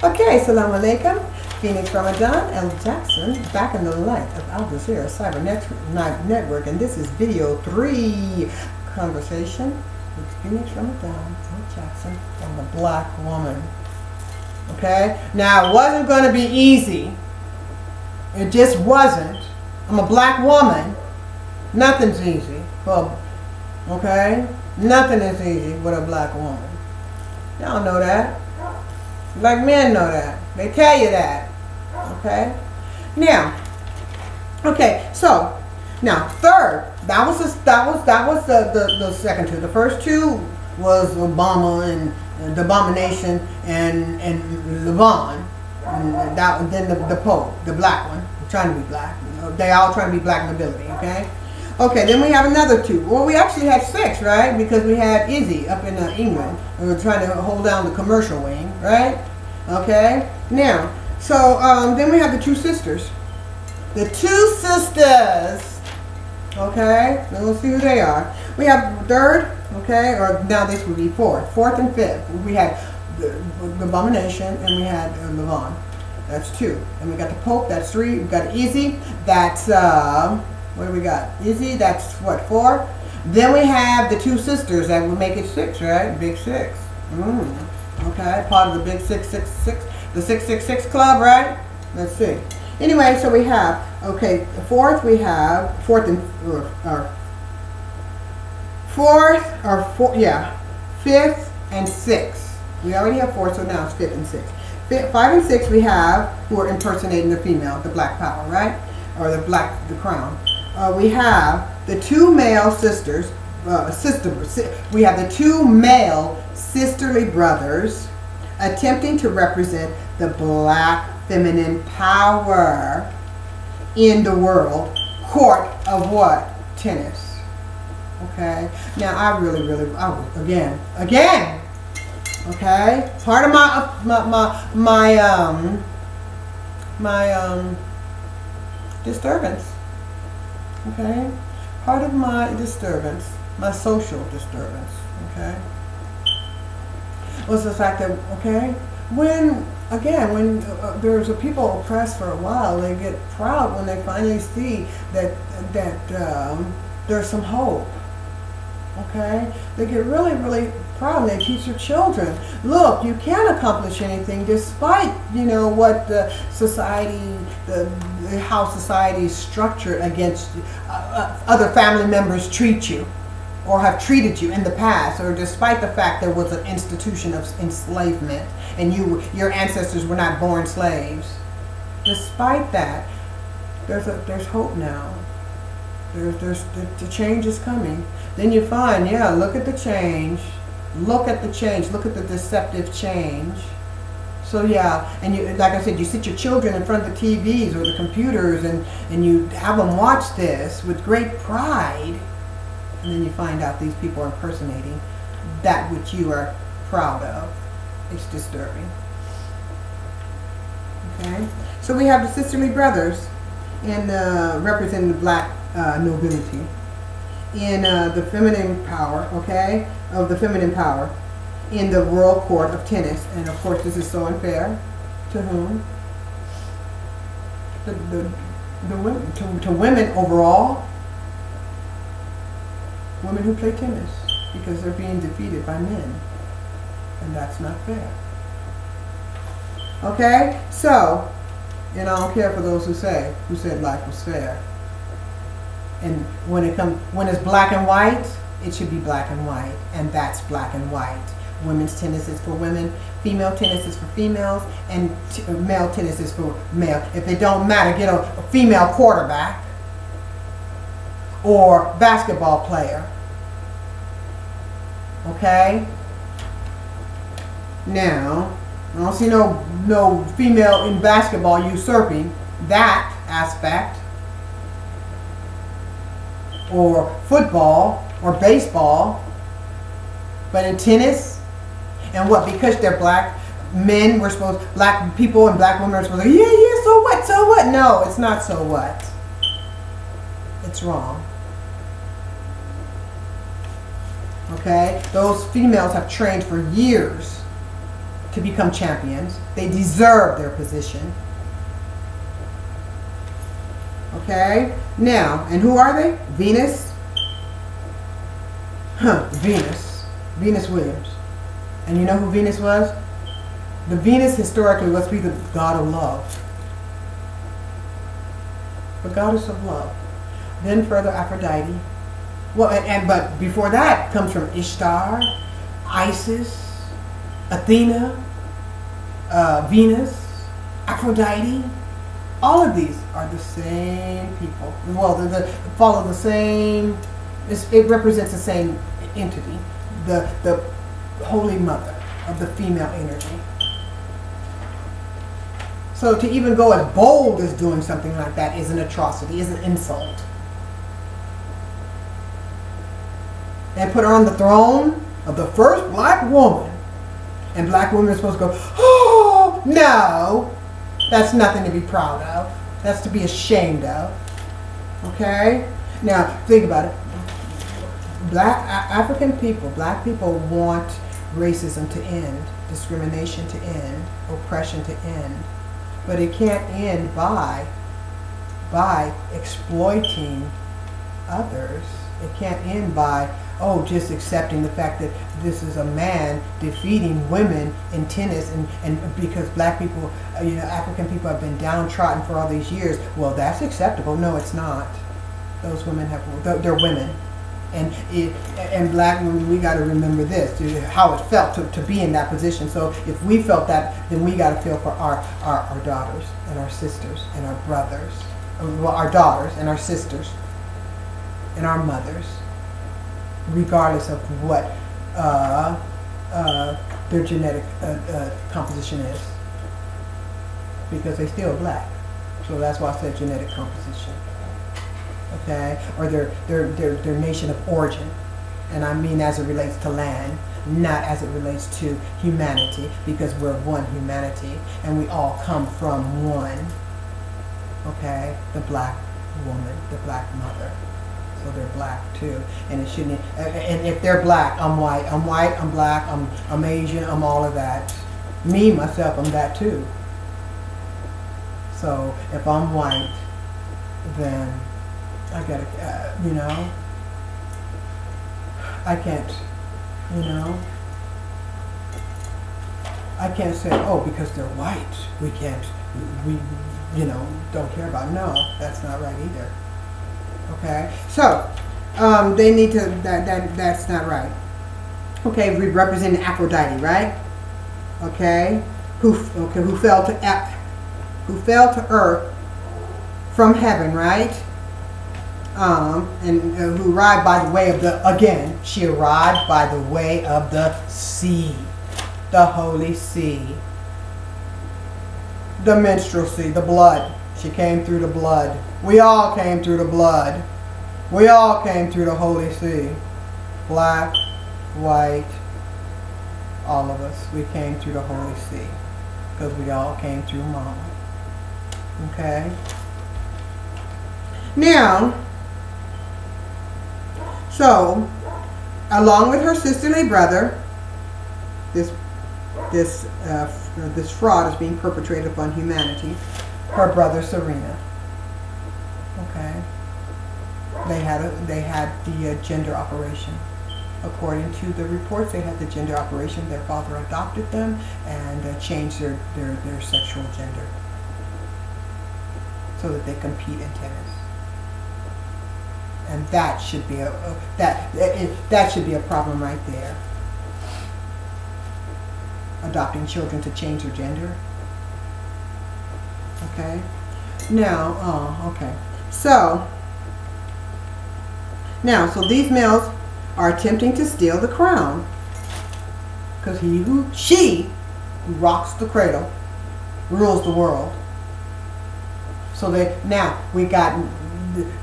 Okay, salam alaikum. Phoenix Ramadan, El Jackson, back in the light of Al Brazeera Cyber Network, and this is video 3, conversation with Phoenix Ramadan, El Jackson, and the black woman. Okay, now it wasn't going to be easy. It just wasn't. I'm a black woman. Nothing's easy. Well, okay, nothing is easy with a black woman. Y'all know that. Black men know that. They tell you that. Okay. Now. Okay. So now third. That was the second two. The first two was Obama and the abomination and Levon. And that then the Pope, the black one, trying to be black. They all trying to be black nobility. Okay. Okay, then we have another two. Well, we actually had 6, right? Because we had Izzy up in England. We were trying to hold down the commercial wing, right? Okay. Now, so then we have the 2 sisters. The 2 sisters. Okay. Now we'll see who they are. We have third. Okay. Or now this would be fourth and fifth. We had the abomination and we had Levon. That's 2. And we got the Pope. That's 3. We got Izzy. That's what do we got? Izzy, that's what, 4? Then we have the 2 sisters that would make it 6, right? Big 6. Okay, part of the big 666, the 666 club, right? Let's see. Anyway, so we have, okay, fourth and fifth and 6th. We already have 4, so now it's 5th and 6th. 5 and 6 we have who are impersonating the female, the black power, right? Or the crown. We have the 2 male sisters, we have the 2 male sisterly brothers attempting to represent the black feminine power in the world court of what? Tennis. Okay. Now I again. Okay. Part of my disturbance. Okay, part of my disturbance, my social disturbance, okay, was the fact that, okay, when there's a people oppressed for a while, they get proud when they finally see that there's some hope. Okay, they get really, really proud, and they teach their children, look, you can accomplish anything despite, what the society, how society is structured against other family members treat you or have treated you in the past, or despite the fact there was an institution of enslavement and your ancestors were not born slaves. Despite that, there's hope now. The change is coming. Then you find, look at the change. Look at the change. Look at the deceptive change. So and you, like I said, you sit your children in front of the TVs or the computers and you have them watch this with great pride, and then you find out these people are impersonating that which you are proud of. It's disturbing. Okay, so we have the sisterly brothers in representing the black nobility in the feminine power, okay, of the feminine power in the World Court of Tennis. And of course this is so unfair. To whom? The women, to women overall. Women who play tennis, because they're being defeated by men. And that's not fair. Okay? So, I don't care for those who said life was fair. And when it's black and white, it should be black and white, and that's black and white. Women's tennis is for women, female tennis is for females, and male tennis is for male. If it don't matter, get a female quarterback or basketball player. Okay? Now, I don't see no female in basketball usurping that aspect, or football or baseball, but in tennis, and what, because they're black men, black people and black women are supposed to, so what? No, it's not so what. It's wrong. Okay? Those females have trained for years to become champions. They deserve their position. Okay? Now, and who are they? Venus. Venus. Venus Williams. And you know who Venus was? The Venus historically was be the god of love. The goddess of love. Then further Aphrodite. Well, but before that comes from Ishtar, Isis, Athena, Venus, Aphrodite. All of these are the same people. Well, they follow the same. It represents the same entity, the Holy Mother of the female energy. So to even go as bold as doing something like that is an atrocity, is an insult. And put her on the throne of the first black woman. And black women are supposed to go, oh, no. That's nothing to be proud of. That's to be ashamed of. Okay? Now, think about it. African people, black people want racism to end, discrimination to end, oppression to end. But it can't end by exploiting others. It can't end by, just accepting the fact that this is a man defeating women in tennis, and because black people, African people have been downtrodden for all these years. Well, that's acceptable. No, it's not. Those women they're women. And black women, we got to remember this, how it felt to be in that position. So if we felt that, then we got to feel for our daughters and our sisters and our brothers, our daughters and our sisters and our mothers, regardless of what their genetic composition is, because they're still black. So that's why I said genetic composition. Okay, or their nation of origin, and I mean as it relates to land, not as it relates to humanity, because we're one humanity and we all come from one. Okay, the black woman, the black mother. So they're black too, and it shouldn't. And if they're black, I'm white. I'm white. I'm black. I'm Asian. I'm all of that. Me myself, I'm that too. So if I'm white, then I gotta, I can't, I can't say, because they're white, we don't care about. No, that's not right either. Okay, so they need to. That's not right. Okay, we represent Aphrodite, right? Okay, who fell to earth from heaven, right? And who arrived by the way of she arrived by the way of the sea, the holy sea, the minstrelsy, the blood. She came through the blood. We all came through the blood. We all came through the holy sea. Black, white, all of us. We came through the holy sea because we all came through Mama. Okay? Now, so, along with her sisterly brother, this fraud is being perpetrated upon humanity. Her brother Serena. Okay, they had the gender operation. According to the reports, they had the gender operation. Their father adopted them and changed their sexual gender so that they compete in tennis. And that should be that should be a problem right there. Adopting children to change their gender. Okay. Now, okay. So these males are attempting to steal the crown, because she who rocks the cradle rules the world. So we got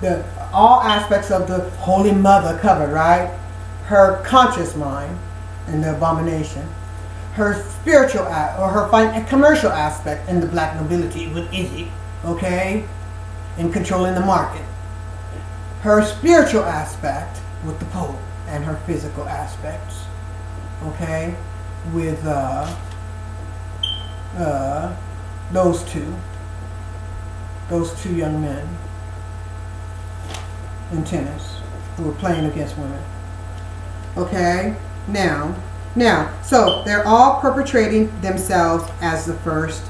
the all aspects of the Holy Mother covered, right? Her conscious mind and the abomination, her spiritual or her commercial aspect in the black nobility with Izzy, okay, in controlling the market. Her spiritual aspect with the Pope, and her physical aspects, okay, with uh, those two young men in tennis who were playing against women. Okay, now, so they're all perpetrating themselves as the first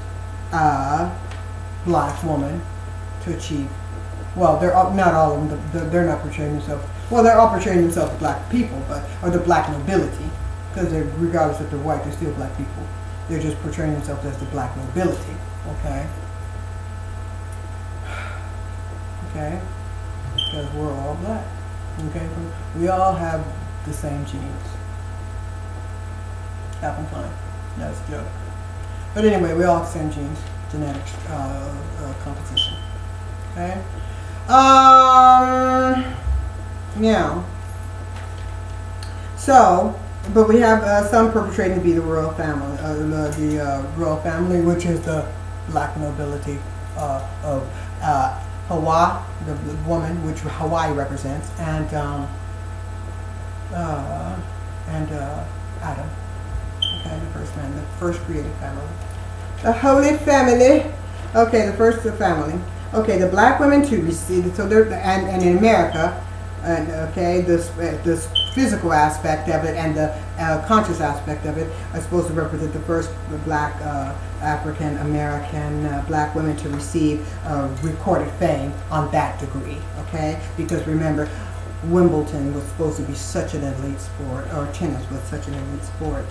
black woman to achieve. Well, they're all, not all of them. They're not portraying themselves. Well, they're all portraying themselves as black people, or the black nobility, because regardless if they're white, they're still black people. They're just portraying themselves as the black nobility. Okay. Okay. Because we're all black. Okay. We all have the same genes. Having fun. That's a joke. But anyway, we all have the same genes, genetic composition. Okay. Yeah. So, but we have some perpetrating to be the royal family, the royal family, which is the black nobility of Hawaii, the woman which Hawaii represents, and Adam. Okay, the first man, the first created family, the Holy Family. Okay, the first family. Okay, the black women too receive. So they're and in America. And okay, this physical aspect of it and the conscious aspect of it are supposed to represent the first black African American black women to receive recorded fame on that degree. Okay, because remember, Wimbledon was supposed to be such an elite sport, or tennis was such an elite sport.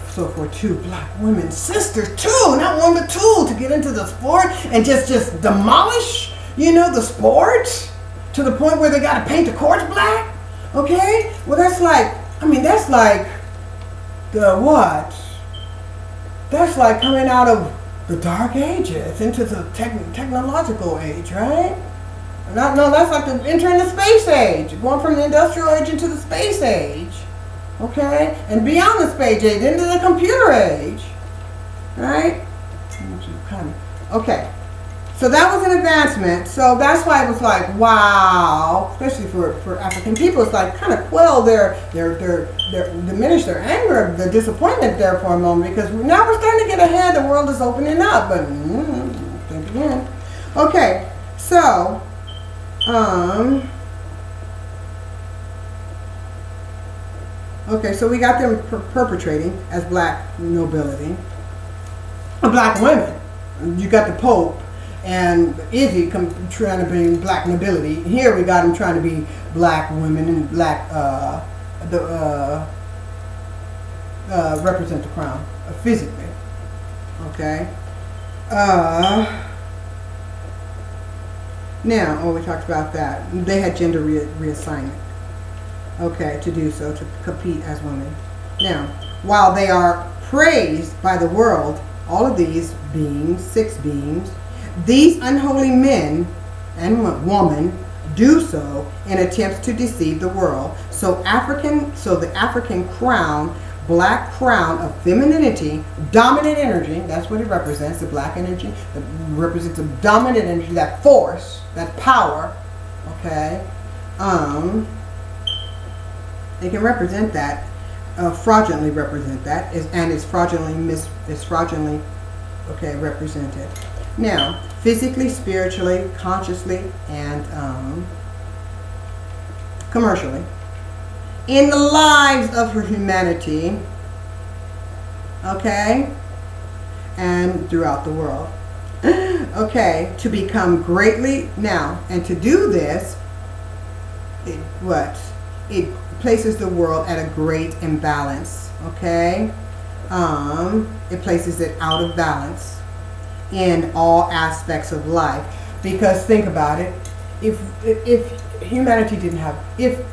So for two black women, sisters too, not one but two, to get into the sport and just demolish, the sport. To the point where they got to paint the courts black? Okay? Well, that's like the what? That's like coming out of the dark ages into the technological age, right? No, that's like entering the space age. Going from the industrial age into the space age. Okay? And beyond the space age, into the computer age. Right? Okay. So that was an advancement. So that's why it was like, wow, especially for African people, it's like kind of quell their diminish their anger, the disappointment there for a moment, because now we're starting to get ahead. The world is opening up, but think again. Okay, so okay, so we got them perpetrating as black nobility, black women. You got the Pope. And Izzy trying to bring black nobility. Here we got him trying to be black women and black represent the crown physically. Okay. Now, we talked about that. They had gender reassignment. Okay, to do so, to compete as women. Now, while they are praised by the world, all of these beings, 6 beings, these unholy men and women do so in attempts to deceive the world. So the African crown, black crown of femininity, dominant energy, that's what it represents, the black energy, that represents the dominant energy, that force, that power, okay? It can represent that, fraudulently represent that, and it's fraudulently, okay, represented. Now, physically, spiritually, consciously, and commercially, in the lives of humanity, okay, and throughout the world, okay, to become greatly now, and to do this, it places the world at a great imbalance, okay, it places it out of balance in all aspects of life. Because think about it, if humanity didn't have, if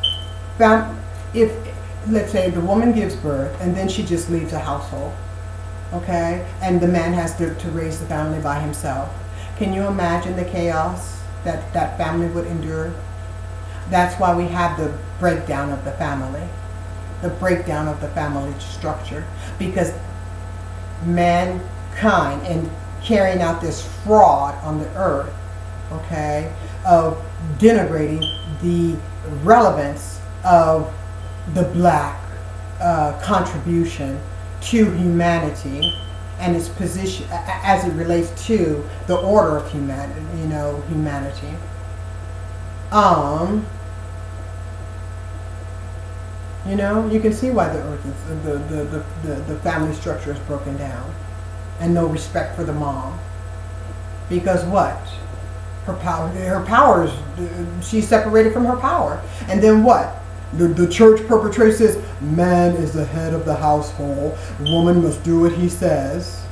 let's say the woman gives birth and then she just leaves a household, okay, and the man has to raise the family by himself, can you imagine the chaos that family would endure? That's why we have the breakdown of the family structure, because mankind and carrying out this fraud on the earth, okay, of denigrating the relevance of the black contribution to humanity and its position as it relates to the order of humanity. Humanity. You can see why the earth is the family structure is broken down, and no respect for the mom, because what? Her power is, she's separated from her power, and then what? The church perpetrator says man is the head of the household, woman must do what he says,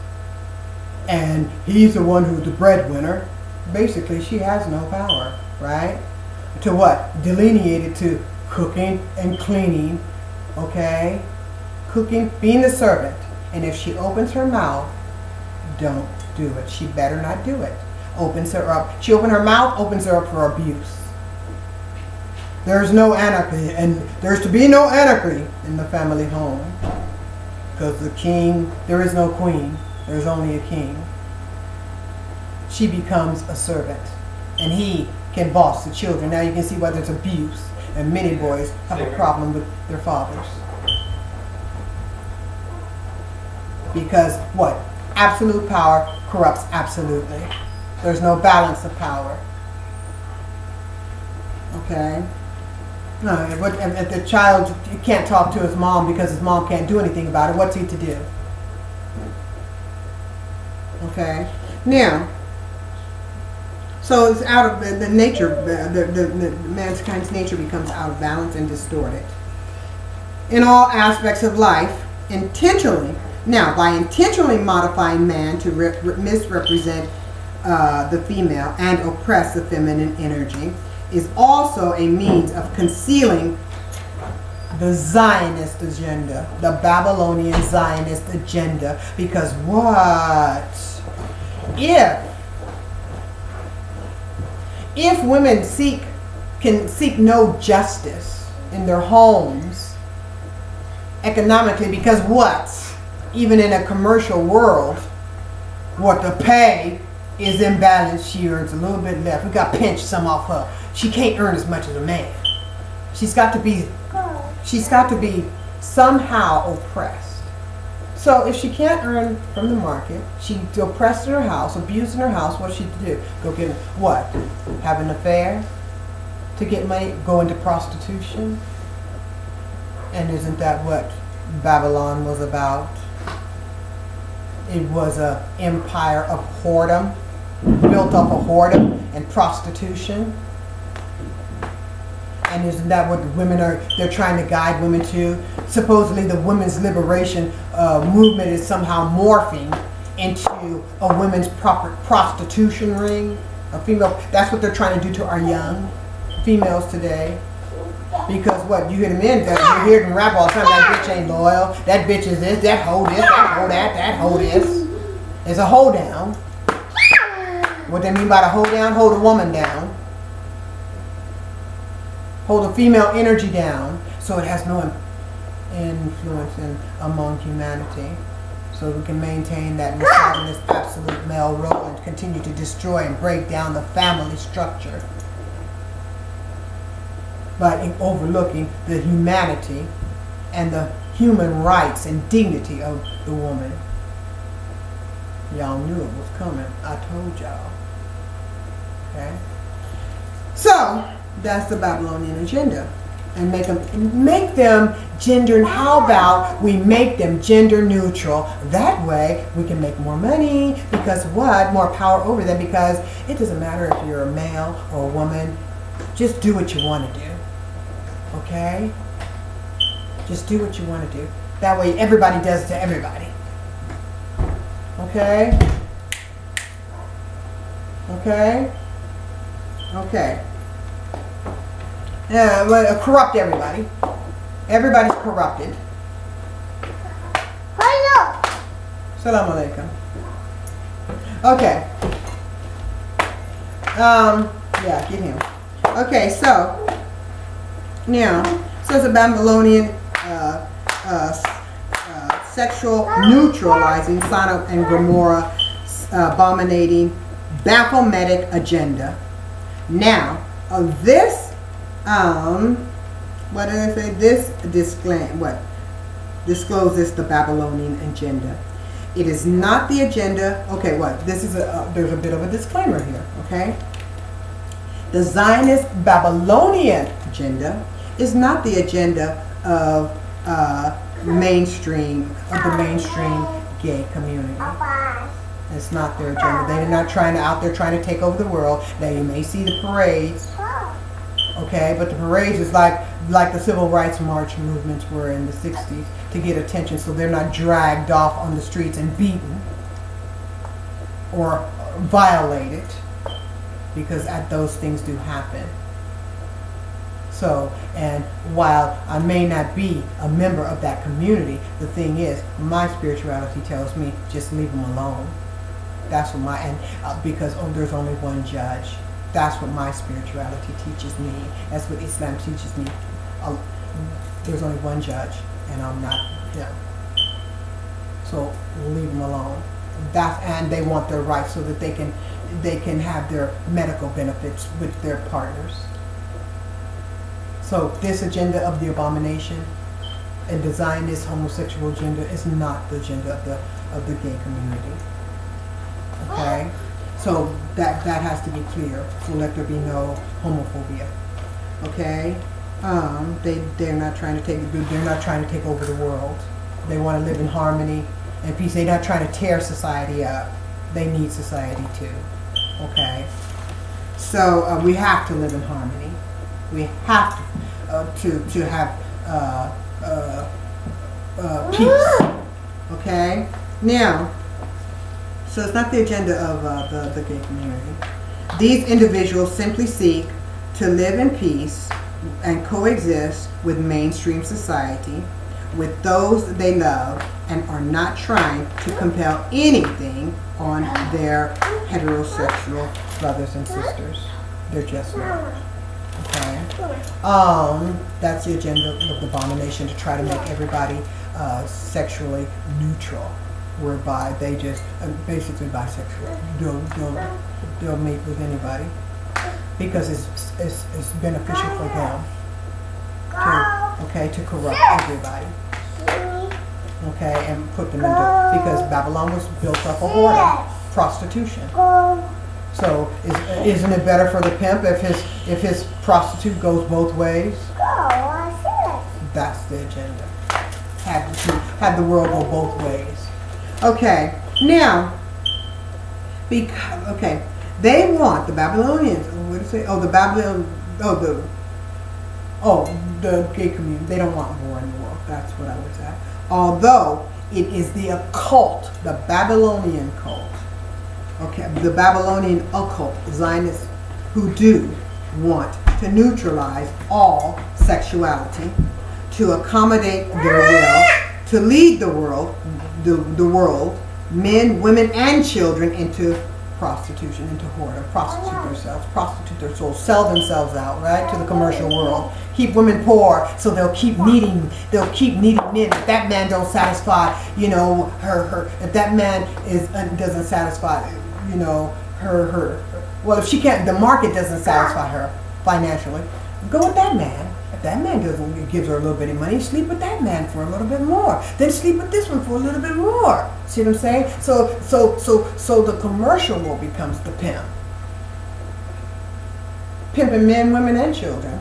and he's the one who's the breadwinner. Basically, she has no power, right? To what? Delineated to cooking and cleaning, okay? Cooking, being the servant. And if she opens her mouth, don't do it. She better not do it. Opens her up. She opens her mouth, opens her up for abuse. There's no anarchy, and there's to be no anarchy in the family home. Because the king, there is no queen. There's only a king. She becomes a servant, and he can boss the children. Now you can see why there's abuse, and many boys have a problem with their fathers. Because what? Absolute power corrupts absolutely. There's no balance of power. Okay? If the child can't talk to his mom because his mom can't do anything about it, what's he to do? Okay? Now, so it's out of the nature, the mankind's nature becomes out of balance and distorted. In all aspects of life, intentionally, now by intentionally modifying man to misrepresent the female and oppress the feminine energy, is also a means of concealing the Zionist agenda, the Babylonian Zionist agenda. Because what? If women can seek no justice in their homes economically, because what? Even in a commercial world, what the pay is imbalanced, she earns a little bit less. We got pinched some off her. She can't earn as much as a man. She's got to be somehow oppressed. So if she can't earn from the market, she's oppressed in her house, abused in her house, what's she to do? Go get what? Have an affair to get money? Go into prostitution? And isn't that what Babylon was about? It was an empire of whoredom, built up of whoredom and prostitution. And isn't that what they're trying to guide women to? Supposedly the women's liberation movement is somehow morphing into a women's proper prostitution ring. A female, that's what they're trying to do to our young females today. Because what, you hear the men, you hear them rap all the time, that bitch ain't loyal, that bitch is this, that hoe this, that hoe that, that hoe this. It's a hoe down. What they mean by the hoe down, hold a woman down. Hold the female energy down so it has no influence among humanity. So we can maintain that misogynist absolute male role and continue to destroy and break down the family structure by overlooking the humanity and the human rights and dignity of the woman. Y'all knew it was coming. I told y'all. Okay? So, that's the Babylonian agenda. And make them gender, how about we make them gender neutral? That way we can make more money, because what? More power over them, because it doesn't matter if you're a male or a woman. Just do what you want to do. Okay? Just do what you want to do. That way everybody does to everybody. Okay? Okay? Okay. Corrupt everybody. Everybody's corrupted. Salam alaikum. Okay. Yeah, get him. Okay, so now, says the Babylonian sexual neutralizing Sodom and Gomorrah abominating Baphometic agenda. Now, this what did I say? This discloses the Babylonian agenda. It is not the agenda. Okay, what? This is there's a bit of a disclaimer here, okay? The Zionist Babylonian agenda is not the agenda of the mainstream gay community. It's not their agenda. They're not out there trying to take over the world. Now you may see the parades, okay, but the parades is like the civil rights march movements were in the 60s to get attention, so they're not dragged off on the streets and beaten or violated, because those things do happen. So, and while I may not be a member of that community, the thing is, my spirituality tells me just leave them alone. That's what because there's only one judge. That's what my spirituality teaches me. That's what Islam teaches me. There's only one judge, and I'm not him. So leave them alone. And they want their rights so that they can have their medical benefits with their partners. So this agenda of the abomination and the Zionist homosexual agenda is not the agenda of the gay community. Okay, so that has to be clear. So let there be no homophobia. Okay, they're not trying to take over the world. They want to live in harmony and peace. They're not trying to tear society up. They need society too. Okay, so we have to live in harmony. We have to have peace. Okay, now. So it's not the agenda of the gay community. These individuals simply seek to live in peace and coexist with mainstream society, with those they love, and are not trying to compel anything on their heterosexual brothers and sisters. They're just not. Okay? That's the agenda of the abomination, to try to make everybody sexually neutral, whereby they just basically bisexual. They'll mate with anybody because it's beneficial for them to corrupt everybody. Okay, and put them into, because Babylon was built up of whoredom, prostitution. So isn't it better for the pimp if his prostitute goes both ways? That's the agenda. Have the world go both ways. Okay, now, they want the Babylonians. What did it say? The gay community. They don't want war in the world. That's what I was at. Although it is the occult, the Babylonian cult. Okay, the Babylonian occult Zionists who do want to neutralize all sexuality, to accommodate their will, to lead the world, men, women, and children into prostitution, into whoredom, prostitute their souls, sell themselves out, right, to the commercial world, keep women poor, so they'll keep needing men. If that man don't satisfy, her, if that man doesn't satisfy, her. Well, if she can't, the market doesn't satisfy her financially, go with that man. If that man gives her a little bit of money, sleep with that man for a little bit more. Then sleep with this one for a little bit more. See what I'm saying? So the commercial world becomes the pimp. Pimping men, women, and children.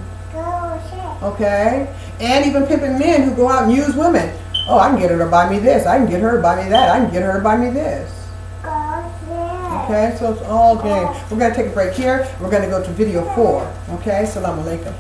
Okay? And even pimping men who go out and use women. Oh, I can get her to buy me this. I can get her to buy me that. I can get her to buy me this. Okay? So it's all game. We're going to take a break here. We're going to go to video 4. Okay? Assalamu alaikum.